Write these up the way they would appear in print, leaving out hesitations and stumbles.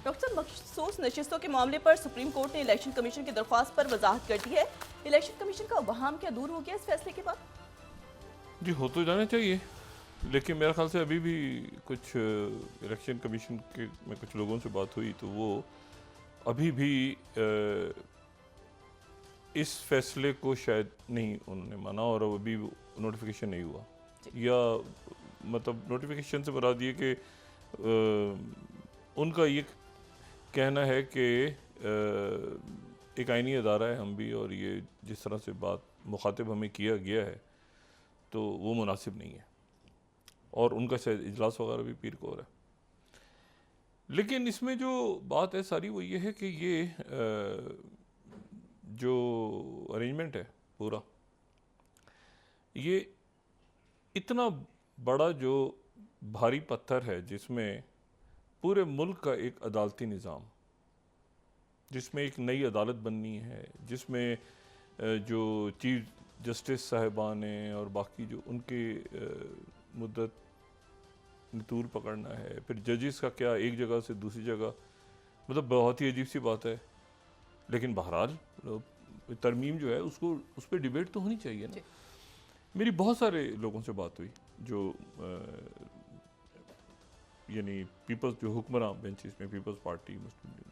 Doctor साहब, मखसूस नशिस्तों के मामले पर सुप्रीम कोर्ट ने इलेक्शन कमीशन की दरख्वास्त पर वजाहत कर दी है। इलेक्शन कमीशन का वहाम क्या दूर हो गया इस फैसले के बाद? जी, हो तो जाना चाहिए, लेकिन मेरे ख्याल से अभी भी कुछ इलेक्शन कमीशन के में कुछ लोगों से बात हुई तो वो अभी भी इस फैसले को शायद नहीं उन्होंने माना और अभी नोटिफिकेशन नहीं हुआ, या मतलब नोटिफिकेशन से मुराद ये कि उनका ये कहना है कि एक आईनी अदारा है हम भी, और ये जिस तरह से बात मुखातिब हमें किया गया है तो वो मुनासिब नहीं है, और उनका शायद इजलास वगैरह भी पीर को हो रहा है। लेकिन इसमें जो बात है सारी वो ये है कि ये जो अरेंजमेंट है पूरा, ये इतना बड़ा जो भारी पत्थर है जिसमें पूरे मुल्क का एक अदालती निज़ाम, जिसमें एक नई अदालत बननी है, जिसमें जो चीफ जस्टिस साहिबान हैं और बाकी जो उनके मुद्दत तूल पकड़ना है, फिर जजेस का क्या एक जगह से दूसरी जगह, मतलब बहुत ही अजीब सी बात है। लेकिन बहरहाल तरमीम जो है उसको उस पर डिबेट तो होनी चाहिए ना। मेरी बहुत सारे लोगों से बात हुई जो यानी पीपल्स जो हुक्मरान बेंचेस में पीपल्स पार्टी मुस्लिम लीग,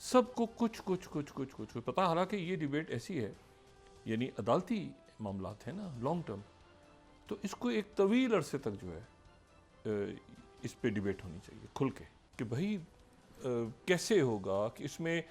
सबको कुछ पता। हालांकि ये डिबेट ऐसी है, यानी अदालती मामलात है ना, लॉन्ग टर्म, तो इसको एक तवील अरसे तक जो है इस पे डिबेट होनी चाहिए खुल के कि भाई कैसे होगा कि इसमें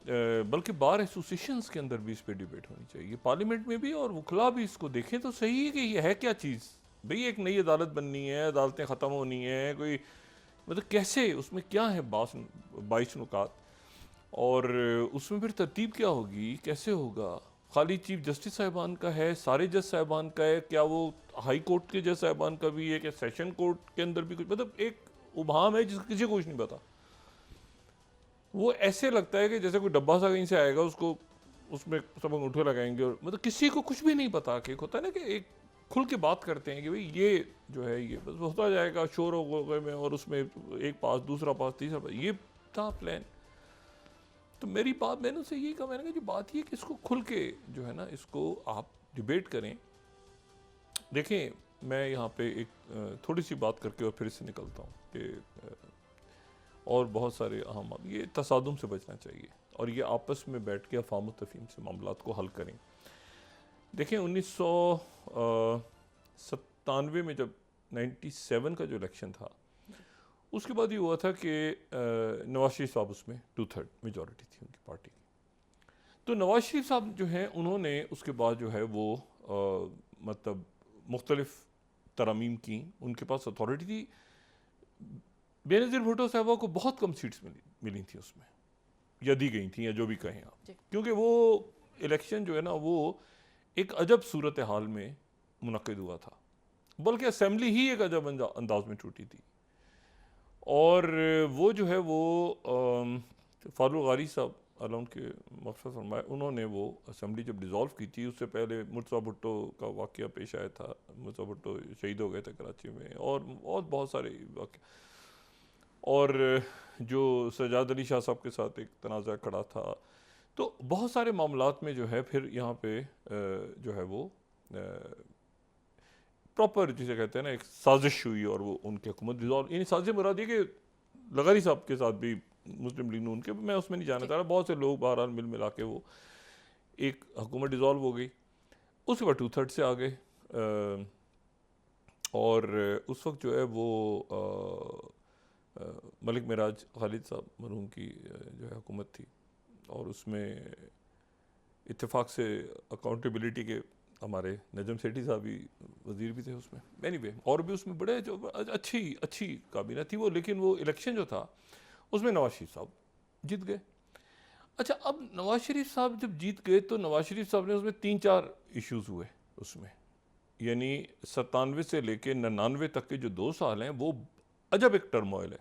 बल्कि बार एसोसिएशंस के अंदर भी इस पे डिबेट होनी चाहिए, पार्लियामेंट में भी, और वकला भी इसको देखें तो सही है कि ये है क्या चीज़। भाई एक नई अदालत बननी है, अदालतें ख़त्म होनी है, कोई मतलब कैसे, उसमें क्या है 22 नुकात, और उसमें फिर तरतीब क्या होगी, कैसे होगा। खाली चीफ जस्टिस साहिबान का है, सारे जज साहिबान का है, क्या वो हाई कोर्ट के जज साहिबान का भी है, क्या सेशन कोर्ट के अंदर भी कुछ, मतलब एक उभाम है जिसका किसी को कुछ नहीं पता। वो ऐसे लगता है कि जैसे कोई डब्बा सा कहीं से आएगा, उसको उसमें सब अंगूठे लगाएंगे, और मतलब किसी को कुछ भी नहीं पता। कि होता है ना कि एक खुल के बात करते हैं कि भाई ये जो है ये बस होता जाएगा शोर हो में, और उसमें एक पास दूसरा पास तीसरा पास, ये था प्लान। तो मेरी बात, मैंने उससे यही कहा, मैंने कहा जो बात ये कि इसको खुल के जो है ना, इसको आप डिबेट करें। देखें, मैं यहाँ पे एक थोड़ी सी बात करके और फिर इससे निकलता हूँ कि और बहुत सारे अहम, ये तसादुम से बचना चाहिए और ये आपस में बैठ के अफ़ाम तफ़हीम से मामलात को हल करें। देखें 1997 में जब 97 का जो इलेक्शन था, उसके बाद ये हुआ था कि नवाज शरीफ साहब उसमें 2/3 मेजॉरिटी थी उनकी पार्टी की। तो नवाज शरीफ साहब जो हैं उन्होंने उसके बाद जो है वो मतलब मुख्तलिफ तरमीम की, उनके पास अथॉरिटी थी। बेनज़ीर भुट्टो साहबा को बहुत कम सीट्स मिली थी उसमें, या दी गई थी, या जो भी कहें आप, क्योंकि वो इलेक्शन जो है ना वो एक अजब सूरत हाल में मुनक़िद हुआ था, बल्कि असम्बली ही एक अजब अंदाज में टूटी थी। और वो जो है वो फारूक गारी साहब अल्लाह उनके मग़फ़िरत फरमाए, उन्होंने वो असम्बली जब डिज़ोल्व की थी, उससे पहले मुर्तज़ा भुट्टो का वाक़या पेश आया था। मुर्तज़ा भुट्टो शहीद हो गए थे कराची में, और बहुत सारे वाक़या, और जो सजाद अली शाह साहब के साथ एक तनाज़ा खड़ा था। तो बहुत सारे मामलात में जो है फिर यहाँ पे जो है वो प्रॉपर जिसे कहते हैं ना एक साजिश हुई, और वो उनकी हुकूमत डिज़ोल्व, यानी साजिश मुराद ये कि लगारी साहब के साथ भी मुस्लिम लीग नून के, मैं उसमें नहीं जाना चाह रहा, बहुत से लोग बहरहाल मिल मिला के वो एक हुकूमत डिज़ोल्व हो गई। उसके बाद 2/3 से आ गए, और उस वक्त जो है वो मलिक मिराज खालिद साहब मरहूम की जो है हुकूमत थी, और उसमें इत्तेफाक से अकाउंटेबिलिटी के हमारे नजम सेठी साहब भी वज़ीर भी थे उसमें। एनीवे, और भी उसमें बड़े जो अच्छी काबीना थी वो, लेकिन वो इलेक्शन जो था उसमें नवाज शरीफ साहब जीत गए। अच्छा, अब नवाज शरीफ साहब जब जीत गए तो नवाज शरीफ साहब ने उसमें 3-4 इश्यूज़ हुए उसमें, यानी 97 से लेके 99 तक के जो 2 साल हैं वो अजब एक टर्मोइल है।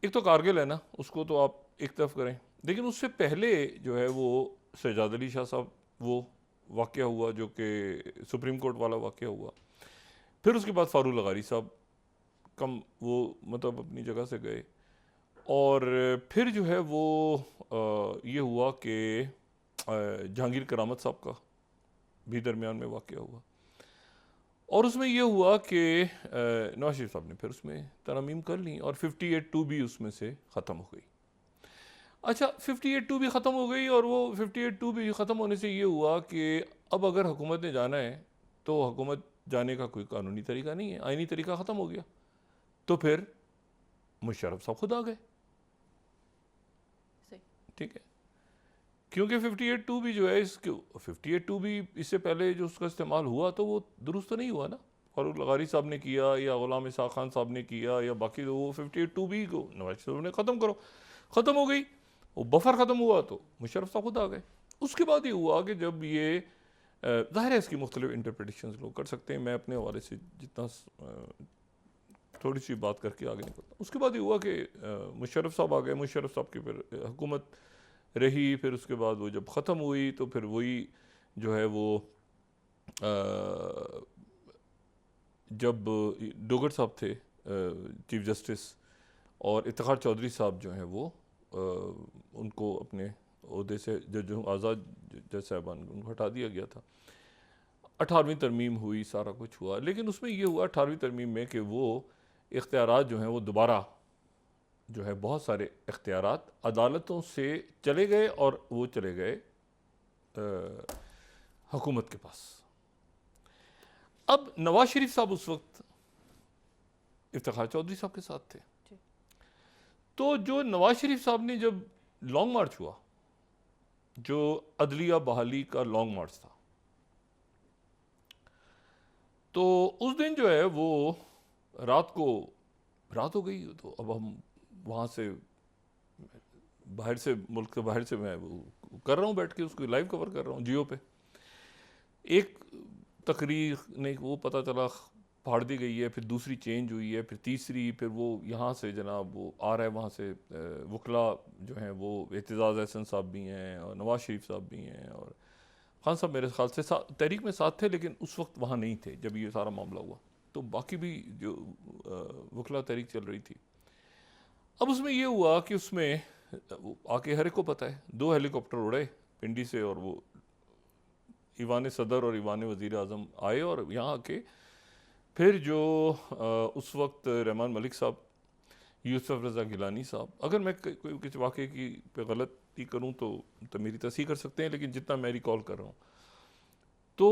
एक तो कारगिल है ना, उसको तो आप एक तरफ करें, लेकिन उससे पहले जो है वो सजाद अली शाह साहब वो वाक़या हुआ जो कि सुप्रीम कोर्ट वाला वाक़या हुआ। फिर उसके बाद फारूक लगारी साहब कम वो मतलब अपनी जगह से गए, और फिर जो है वो ये हुआ कि जहांगीर करामत साहब का भी दरमियान में वाक़या हुआ, और उसमें ये हुआ कि नवाज शरीफ साहब ने फिर उसमें तरमीम कर ली और 58(2) भी उसमें से ख़त्म हो गई। अच्छा, 58(2) भी ख़त्म हो गई, और वो 58(2) भी ख़त्म होने से ये हुआ कि अब अगर हुकूमत ने जाना है तो हुकूमत जाने का कोई कानूनी तरीका नहीं है, आइनी तरीका ख़त्म हो गया। तो फिर मुशर्रफ साहब खुद आ गए, सही। ठीक है, क्योंकि 58(2) भी जो है, इसके 58(2) भी इससे पहले जो उसका इस्तेमाल हुआ तो वो दुरुस्त तो नहीं हुआ ना, और लगारी साहब ने किया या गुलाम इसाक़ खान साहब ने किया या बाकी, तो वो 58(2) भी को नवाज शरीफ ने ख़त्म करो, ख़त्म हो गई। वो बफर ख़त्म हुआ तो मुशर्रफ साहब खुद आ गए। उसके बाद ये हुआ कि जब ये ज़ाहिर है इसकी मुख्तलिफ इंटरप्रिटेशन लोग कर सकते हैं, मैं अपने हवाले से जितना थोड़ी सी बात करके आगे निकलता। उसके बाद ये हुआ कि मुशर्रफ साहब आ गए, मुशर्रफ साहब की फिर हुकूमत रही, फिर उसके बाद वो जब ख़त्म हुई तो फिर वही जो है वो जब डोगर साहब थे चीफ जस्टिस, और इफ्तिखार चौधरी साहब जो हैं वो उनको अपने ओहदे से जज आज़ाद जज साहबान उनको हटा दिया गया था। 18वीं तरमीम हुई, सारा कुछ हुआ, लेकिन उसमें ये हुआ 18वीं तरमीम में कि वो इख्तियारात जो हैं वो दोबारा जो है बहुत सारे इख्तियारात अदालतों से चले गए, और वो चले गए हुकूमत के पास। अब नवाज शरीफ साहब उस वक्त इफ्तिखार चौधरी साहब के साथ थे, तो जो नवाज शरीफ साहब ने जब लॉन्ग मार्च हुआ, जो अदलिया बहाली का लॉन्ग मार्च था, तो उस दिन जो है वो रात हो गई, तो अब हम वहाँ से बाहर से, मुल्क के बाहर से मैं वो कर रहा हूँ, बैठ के उसको लाइव कवर कर रहा हूँ जियो पे। एक तकरीर ने वो पता चला फाड़ दी गई है, फिर दूसरी चेंज हुई है, फिर तीसरी, फिर वो यहाँ से जनाब वो आ रहा है, वहाँ से वकला जो हैं वो एतजाज़ एहसन साहब भी हैं और नवाज शरीफ साहब भी हैं, और खान साहब मेरे ख्याल से तहरीक में साथ थे, लेकिन उस वक्त वहाँ नहीं थे जब ये सारा मामला हुआ। तो बाकी भी जो वकला तहरीक चल रही थी। अब उसमें ये हुआ कि उसमें आके हर एक को पता है 2 हेलीकॉप्टर उड़े पिंडी से, और वो ईवान सदर और ईवान वज़ीर आज़म आए, और यहाँ आके फिर जो उस वक्त रहमान मलिक साहब, यूसुफ रज़ा गिलानी साहब, अगर मैं कोई किसी वाक़े की पे गलती करूँ तो मेरी तस्हीह कर सकते हैं, लेकिन जितना मैं रिकॉल कर रहा हूँ तो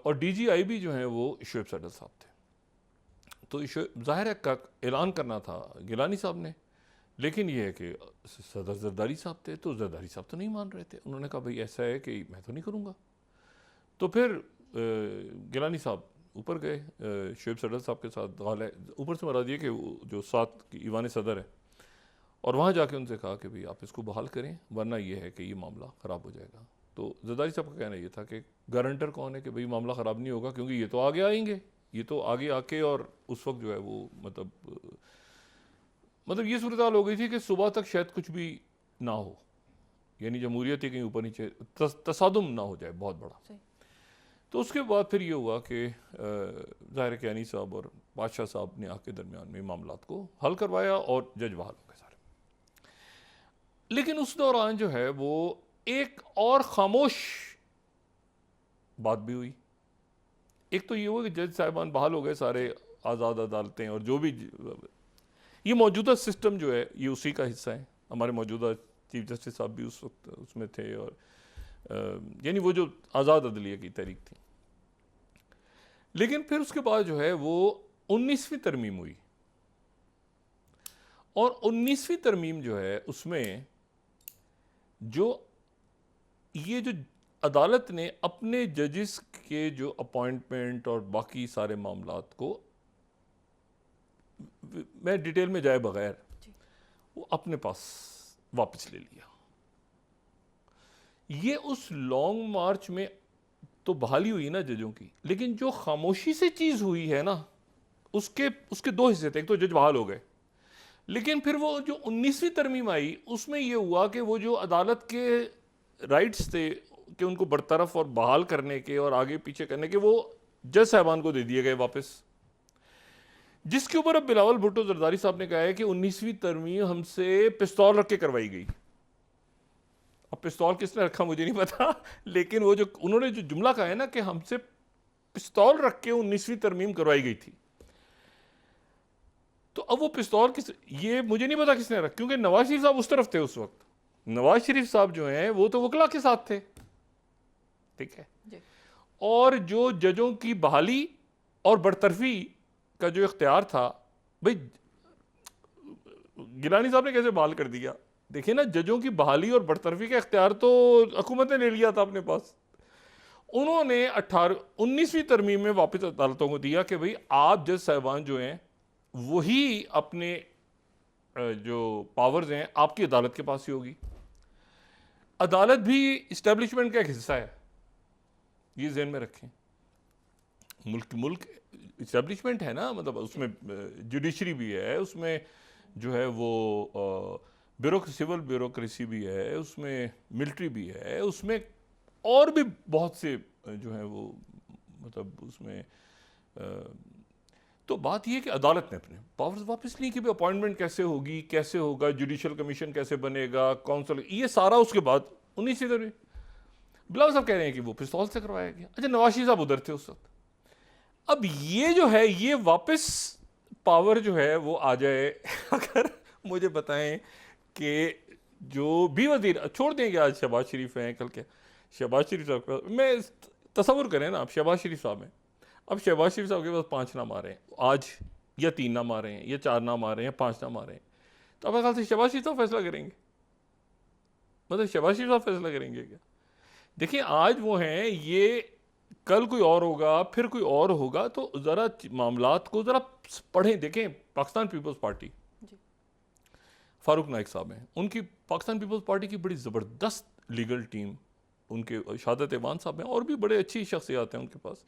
और DGIB जो हैं वो शोएब सैदल साहब थे। तो ज़ाहिर है का ऐलान करना था गिलानी साहब ने, लेकिन ये है कि सदर जरदारी साहब थे, तो जरदारी साहब तो नहीं मान रहे थे। उन्होंने कहा भाई ऐसा है कि मैं तो नहीं करूँगा। तो फिर गिलानी साहब ऊपर गए शोएब सैदल साहब के साथ, गाल ऊपर से मरा दिए कि जो साथ ईवान सदर है, और वहाँ जाके उनसे कहा कि भाई आप इसको बहाल करें, वरना ये है कि ये मामला ख़राब हो जाएगा। तो जरदारी साहब का कहना ये था कि गारंटर कौन है कि भाई मामला ख़राब नहीं होगा, क्योंकि ये तो आगे आएंगे, ये तो आगे आके, और उस वक्त जो है वो मतलब ये सूरत हाल हो गई थी कि सुबह तक शायद कुछ भी ना हो, यानी जमहूरियत ही कहीं ऊपर नीचे तसादुम ना हो जाए बहुत बड़ा। तो उसके बाद फिर ये हुआ कि ज़ाहिर कियानी साहब और बादशाह साहब ने आके दरमियान में मामलात को हल करवाया, और जज बहाल हो गए सारे। लेकिन उस दौरान जो है वो एक और खामोश बात भी हुई। एक तो ये हुआ कि जज साहिबान बहाल हो गए सारे, आज़ाद अदालतें, और जो भी ये मौजूदा सिस्टम जो है ये उसी का हिस्सा है। हमारे मौजूदा चीफ जस्टिस साहब भी उस वक्त उसमें थे, और यानी वो जो आज़ाद अदलिया की तहरीक थी। लेकिन फिर उसके बाद जो है वो 19वीं तरमीम हुई, और 19वीं तरमीम जो है उसमें जो ये जो अदालत ने अपने जजेस के जो अपॉइंटमेंट और बाकी सारे मामलात को, मैं डिटेल में जाए बगैर, वो अपने पास वापस ले लिया। ये उस लॉन्ग मार्च में तो बहाली हुई ना जजों की, लेकिन जो खामोशी से चीज़ हुई है ना, उसके 2 हिस्से थे। एक तो जज बहाल हो गए, लेकिन फिर वो जो 19वीं तरमीम आई उसमें ये हुआ कि वो जो अदालत के राइट्स थे कि उनको बरतरफ और बहाल करने के और आगे पीछे करने के, वो जज साहबान को दे दिए गए वापस। जिसके ऊपर अब बिलावल भुट्टो जरदारी साहब ने कहा है कि 19वीं तरमीम हमसे पिस्तौल रख के करवाई गई। अब पिस्तौल किसने रखा मुझे नहीं पता, लेकिन वो जो उन्होंने जो जुमला कहा है ना कि हमसे पिस्तौल रख के 19वीं तरमीम करवाई गई थी, तो अब वो पिस्तौल किस, ये मुझे नहीं पता किसने रखा, क्योंकि नवाज शरीफ साहब उस तरफ थे उस वक्त। नवाज शरीफ साहब जो हैं वो तो वकला के साथ थे, ठीक है, और जो जजों की बहाली और बरतरफी का जो इख्तियार था, भाई गिलानी साहब ने कैसे बहाल कर दिया? देखिए ना, जजों की बहाली और बरतरफी का इख्तियार तो हुकूमत ने ले लिया था अपने पास। उन्होंने 19वीं तरमीम में वापस अदालतों को दिया कि भाई आप जज साहिबान जो हैं वही अपने जो पावर्स हैं आपकी अदालत के पास ही होगी। अदालत भी इस्टेब्लिशमेंट का एक हिस्सा है, ये जहन में रखें। मुल्क इस्टेब्लिशमेंट है ना, मतलब उसमें जुडिशरी भी है, उसमें जो है वो सिविल ब्यूरोक्रेसी भी है, उसमें मिलिट्री भी है, उसमें और भी बहुत से जो है वो मतलब उसमें तो बात यह है कि अदालत ने अपने पावर्स वापस ली कि भाई अपॉइंटमेंट कैसे होगी, कैसे होगा, जुडिशल कमीशन कैसे बनेगा, काउंसिल, ये सारा उसके बाद 19वीं तरमीम। बिलावल साहब कह रहे हैं कि वो पिस्तौल से करवाया गया। अच्छा, नवाज शरीफ साहब उधर थे उस वक्त। अब ये जो है ये वापस पावर जो है वो आ जाए अगर मुझे बताएं कि जो भी वजीर छोड़ देंगे, आज शहबाज शरीफ हैं, कल के शहबाज शरीफ साहब, मैं तसव्वुर करें ना, आप शहबाज शरीफ साहब हैं, अब शहबाज शरीफ साहब के पास 5 नाम आ रहे हैं आज, या 3 नाम आ रहे हैं, या 4 नाम आ रहे हैं, 5 नाम आ रहे हैं, तो अब ख्याल से शहबाज शरीफ साहब फैसला करेंगे, मतलब शहबाज शरीफ साहब फैसला करेंगे क्या? देखिए आज वो हैं, ये कल कोई और होगा, फिर कोई और होगा, तो ज़रा मामलात को ज़रा पढ़ें, देखें। पाकिस्तान पीपल्स पार्टी, फारूक नाइक साहब हैं, उनकी पाकिस्तान पीपल्स पार्टी की बड़ी ज़बरदस्त लीगल टीम, उनके शादत ऐवान साहब हैं, और भी बड़े अच्छी शख्सियात हैं उनके पास,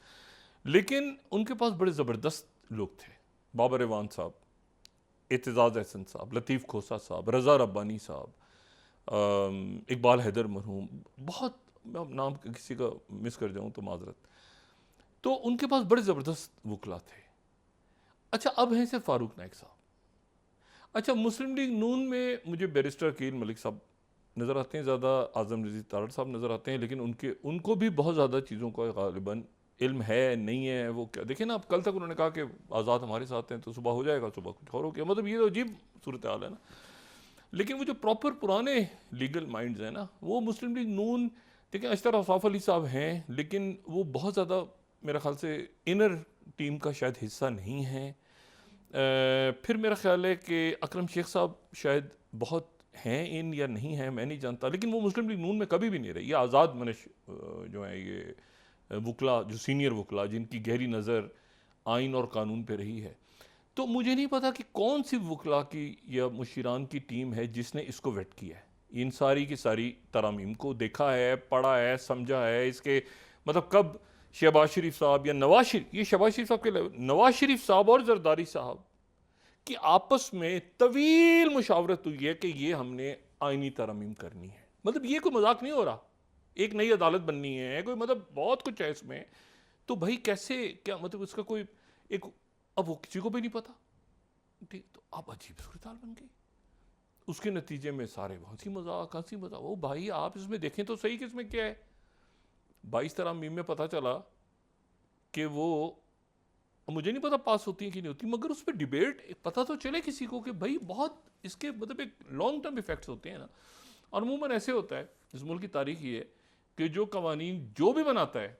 लेकिन उनके पास बड़े ज़बरदस्त लोग थे। बाबर ऐवान साहब, एतजाज़ एहसन साहब, लतीफ़ खोसा साहब, रज़ा रब्बानी साहब, इकबाल हैदर मरहूम, बहुत नाम किसी का मिस कर जाऊँ तो माजरत, तो उनके पास बड़े ज़बरदस्त वकला थे। अच्छा, अब हैं से फारूक नाइक साहब। अच्छा, मुस्लिम लीग नून में मुझे बैरिस्टर अकील मलिक साहब नज़र आते हैं ज़्यादा, आज़म रज़ी तारड़ साहब नज़र आते हैं, लेकिन उनको भी बहुत ज़्यादा चीज़ों का गालिबन इल्म है नहीं है। वो क्या, देखिए ना, अब कल तक उन्होंने कहा कि आज़ाद हमारे साथ हैं, तो सुबह हो जाएगा, सुबह कुछ और हो गया, मतलब ये तो अजीब सूरत हाल है ना। लेकिन वो जो प्रॉपर पुराने लीगल माइंड्स हैं ना, वो मुस्लिम लीग नून, देखिए अशतर अफाफ अली साहब हैं, लेकिन वो बहुत ज़्यादा मेरा ख्याल से इनर टीम का शायद हिस्सा नहीं है। फिर मेरा ख्याल है कि अकरम शेख साहब शायद बहुत हैं इन या नहीं हैं, मैं नहीं जानता, लेकिन वो मुस्लिम लीग नून में कभी भी नहीं रही। ये आज़ाद मनश जो है, ये वकला, जो सीनियर वकला जिनकी गहरी नज़र आइन और कानून पे रही है, तो मुझे नहीं पता कि कौन सी वकला की या मुशीरान की टीम है जिसने इसको वेट किया है, इन सारी की सारी तरामीम को देखा है, पढ़ा है, समझा है। इसके मतलब कब शहबाज शरीफ साहब या नवाज शरीफ, ये शहबाज शरीफ साहब के, नवाज शरीफ साहब और जरदारी साहब की आपस में तवील मुशावरत हुई है कि ये हमने आइनी तरामीम करनी है। मतलब ये कोई मजाक नहीं हो रहा, एक नई अदालत बननी है, कोई मतलब बहुत कुछ है इसमें। तो भाई कैसे, क्या मतलब इसका कोई एक, अब वो किसी को भी नहीं पता, ठीक, तो अब अजीब सूरत हाल बन गई। उसके नतीजे में सारे हंसी मजाक, वो भाई आप इसमें देखें तो सही कि इसमें क्या है। 22 तरामीम में पता चला कि वो, मुझे नहीं पता पास होती है कि नहीं होती, मगर उस पर डिबेट पता तो चले किसी को कि भाई बहुत इसके मतलब एक लॉन्ग टर्म इफेक्ट्स होते हैं ना। और अमूमन ऐसे होता है, इस मुल्क की तारीख ये है कि जो कवानीन जो भी बनाता है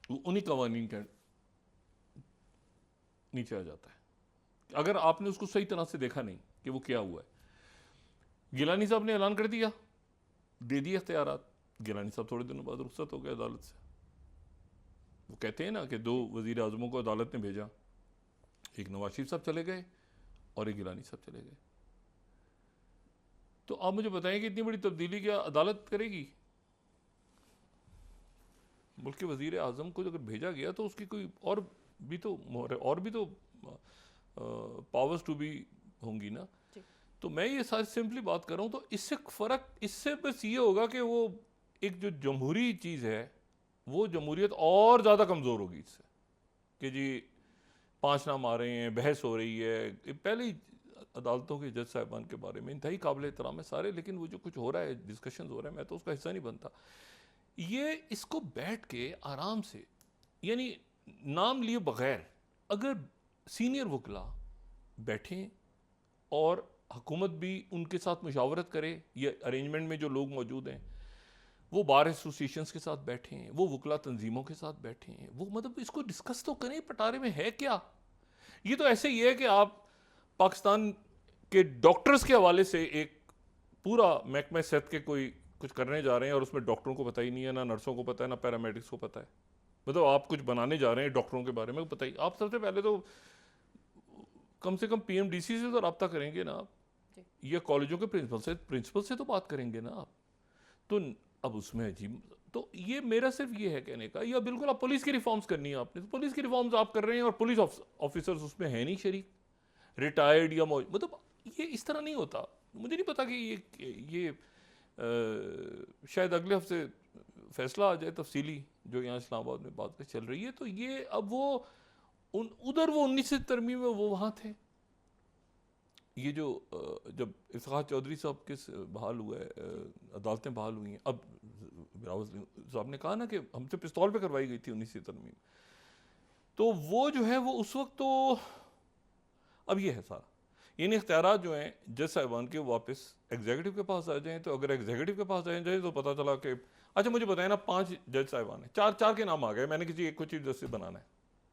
वो उन्हीं कवानीन के नीचे आ जाता है, अगर आपने उसको सही तरह से देखा नहीं कि वो क्या हुआ है। गिलानी साहब ने ऐलान कर दिया, दे दिए इख्तियारात, गिलानी साहब थोड़े दिनों बाद रुखसत हो गए अदालत से। वो कहते हैं ना कि 2 वज़ीर आज़मों को अदालत ने भेजा, एक नवाज शरीफ साहब चले गए और एक गिलानी साहब चले गए। तो आप मुझे बताएं कि इतनी बड़ी तब्दीली क्या अदालत करेगी? मुल्क के वज़ीर आज़म को अगर भेजा गया तो उसकी कोई और भी तो पावर्स टू बी होंगी ना। तो मैं ये सारी सिंपली बात कर रहा हूँ, तो इससे फ़र्क, इससे बस ये होगा कि वो एक जो जमहूरी चीज़ है, वो जमहूरियत और ज़्यादा कमज़ोर होगी इससे, कि जी 5 नाम आ रहे हैं, बहस हो रही है। ये पहले ही अदालतों के जज साहिबान के बारे में इंतहाई काबिल एहतराम है सारे, लेकिन वो जो कुछ हो रहा है, डिस्कशन हो रहा है, मैं तो उसका हिस्सा नहीं बनता। ये इसको बैठ के आराम से, यानी नाम लिए बगैर अगर सीनियर वकला बैठें और हुकूमत भी उनके साथ मुशावरत करे, ये अरेंजमेंट में जो लोग मौजूद हैं वो बार एसोसिएशंस के साथ बैठे हैं, वो वकला तंजीमों के साथ बैठे हैं, वो मतलब इसको डिस्कस तो करें पटारे में है क्या। ये तो ऐसे ही है कि आप पाकिस्तान के डॉक्टर्स के हवाले से एक पूरा महकमा सेहत के कोई कुछ करने जा रहे हैं और उसमें डॉक्टरों को पता ही नहीं है, ना नर्सों को पता है, ना पैरामेडिक्स को पता है। मतलब आप कुछ बताने जा रहे हैं डॉक्टरों के बारे में, बताइए। आप सबसे पहले तो कम से कम पीएमडीसी से तो रब्ता करेंगे ना आप, या कॉलेजों के प्रिंसिपल से तो बात करेंगे ना आप। तो अब उसमें अजीब, तो ये मेरा सिर्फ ये है कहने का, या बिल्कुल आप पुलिस की रिफॉर्म्स करनी है आपने, तो पुलिस की रिफॉर्म्स आप कर रहे हैं और पुलिस ऑफिसर्स उसमें है नहीं शरीक, रिटायर्ड या मतलब ये इस तरह नहीं होता। मुझे नहीं पता कि ये शायद अगले हफ्ते फैसला आ जाए तफसीली, जो यहाँ इस्लामाबाद में बात चल रही है। तो ये अब वो उधर वो 19 तरमीम में वो वहाँ थे। ये जो जब इफ्तिखार चौधरी साहब के बहाल हुआ है, अदालतें बहाल हुई हैं, अब बिलावल साहब ने कहा ना कि हमसे पिस्तौल पे करवाई गई थी 19 तरमीम, तो वो जो है वो उस वक्त तो अब ये है सारा, यानी इख्तियारात जो हैं जज साहिबान के वापस एग्जीक्यूटिव के पास आ जाएं। तो अगर एग्जीक्यूटिव के पास आ जाए तो पता चला कि अच्छा मुझे बताया ना 5 जज साहिबान हैं, 4 के नाम आ गए, मैंने किसी एक को चीफ जस्टिस बनाना है,